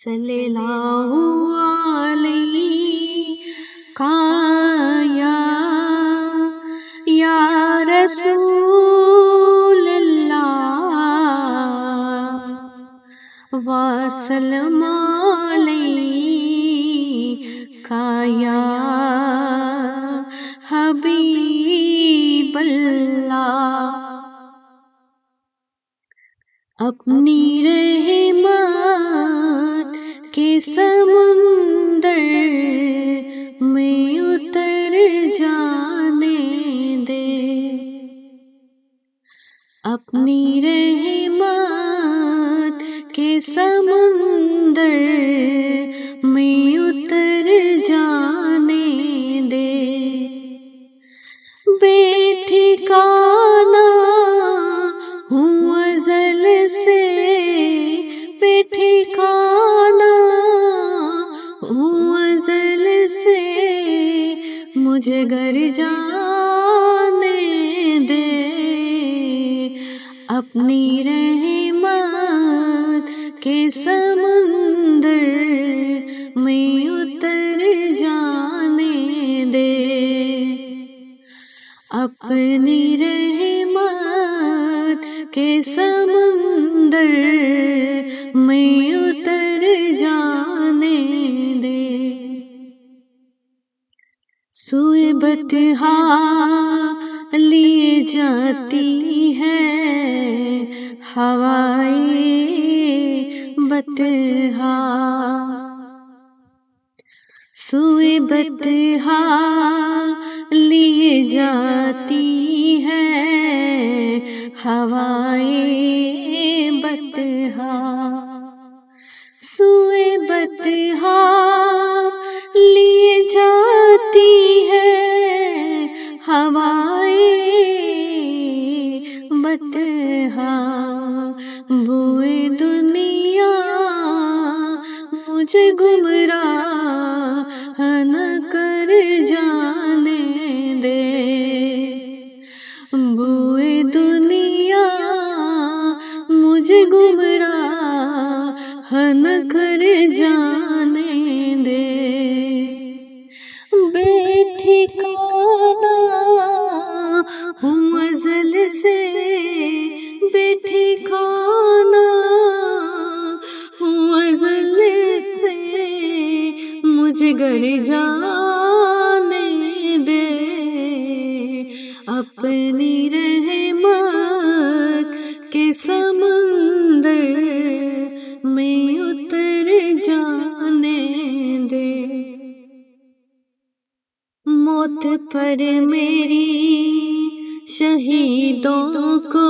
صلی اللہ علیہ یا رسول اللہ وسلم علیکہ یا حبیب اللہ۔ اپنی رحمت کے سمندر میں اتر جانے دے، اپنی رحمت کے سمندر میں اتر جانے دے، بے ٹھکانہ ہوں ازل سے، بے ٹھکانہ ہوں ازل سے، مجھے گھر جانے دے، اپنی رحمت کے سمندر میں اتر جانے دے، اپنی رحمت کے سمندر میں اتر جانے دے۔ سوئے بطحا لیے جاتی ہے ہوائے بطحا، سوئے بطحا لیے جاتی ہے ہوائے بطحا، سوئے بطحا لیے جاتی ہے ہوائے بطحا، بوئے دنیا مجھے گمراہ نہ کر جانے دے، بوئے دنیا مجھے گمراہ نہ کر جانے دے، بے ٹھکانہ ہوں ازل سے، بے ٹھکانہ ہوں ازل سے، مجھے گھر جانے دے، اپنی رحمت کے سمندر میں اتر جانے دے۔ موت پر میری شہیدوں کو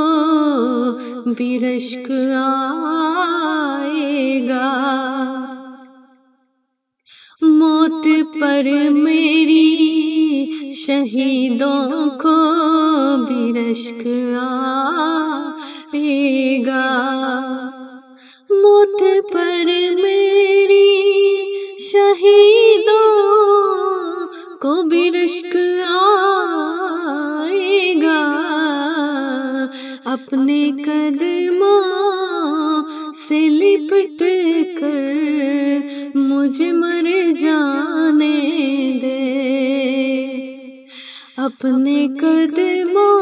بھی رشک آئے گا، موت پر میری شہیدوں کو بھی رشک آئے گا، موت پر میری شہیدوں کو بھی رشک آئے گا، اپنے قدموں سے لپٹ کر مجھے مر جانے دے، اپنے قدموں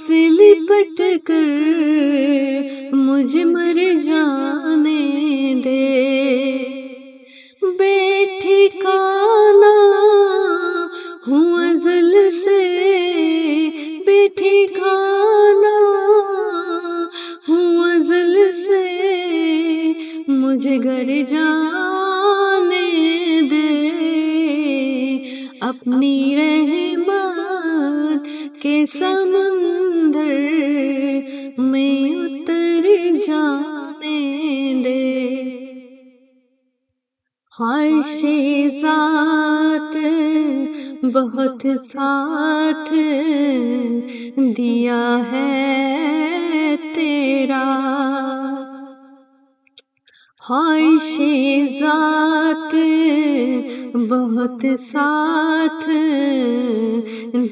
سے لپٹ کر مجھے مر جانے دے، بے ٹھکانہ ہوں ازل سے، بے ٹھکانہ ہوں ازل سے، مجھے گھر جانے دے، اپنی رحمت کے سمندر میں اتر جانے دے۔ خواہش ذات بہت ساتھ دیا ہے تیرا، خواہش ذات بہت ساتھ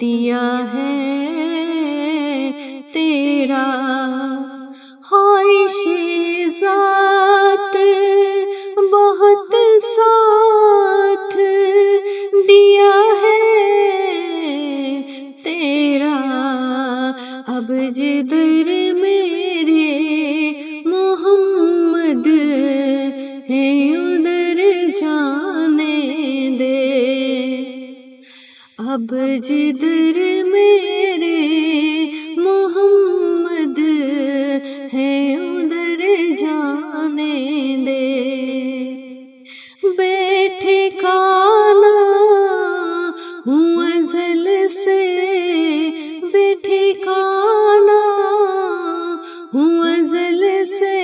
دیا ہے تیرا، خواہش ذات اب جدھر میرے محمد ہے ادھر جانے دے، بے ٹھکانا ہوں ازل سے، بے ٹھکانا ہوں ازل سے،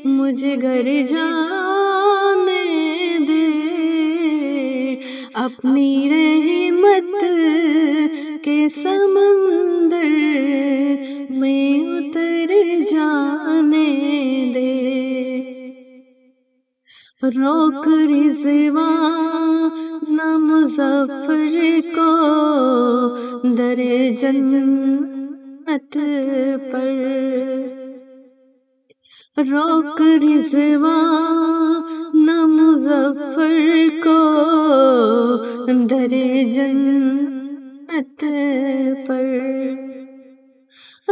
مجھے گھر جانے دے، اپنی رحمت کے سمندر میں اتر جانے دے، روک رضوان مظفر کو در جنت پر، روک رضوان مظفر کو در جنت پر،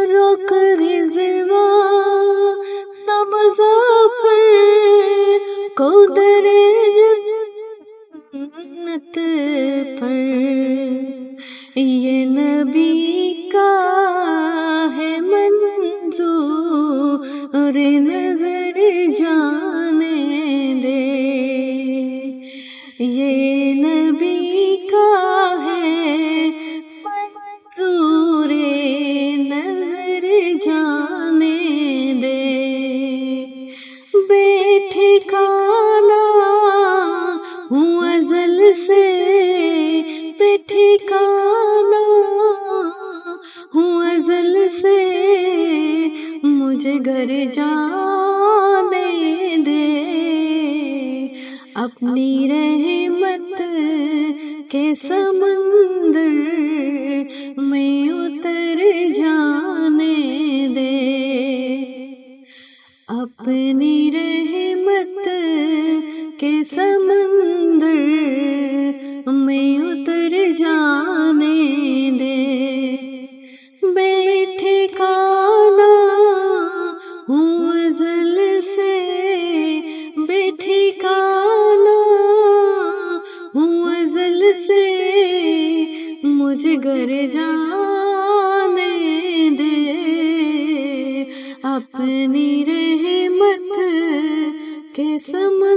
روک رضوان مظفر کو در جنت پر، یہ نبی کا ہے منظور نظر جانے دے، یہ نبی کا ہے منظور نظر جانے دے، بے ٹھکانا ہوں ازل سے، بے ٹھکانا ہوں ازل سے، مجھے گھر جانے دے، اپنی رحمت کے سمندر میں اتر جانے دے، اپنی رحمت کے سمندر میں اتر جانے دے، بے ٹھکانا ہوں ازل سے، بے ٹھکانا ہوں ازل سے، مجھے گھر جانے دے، اپنی رحمت کے سمندر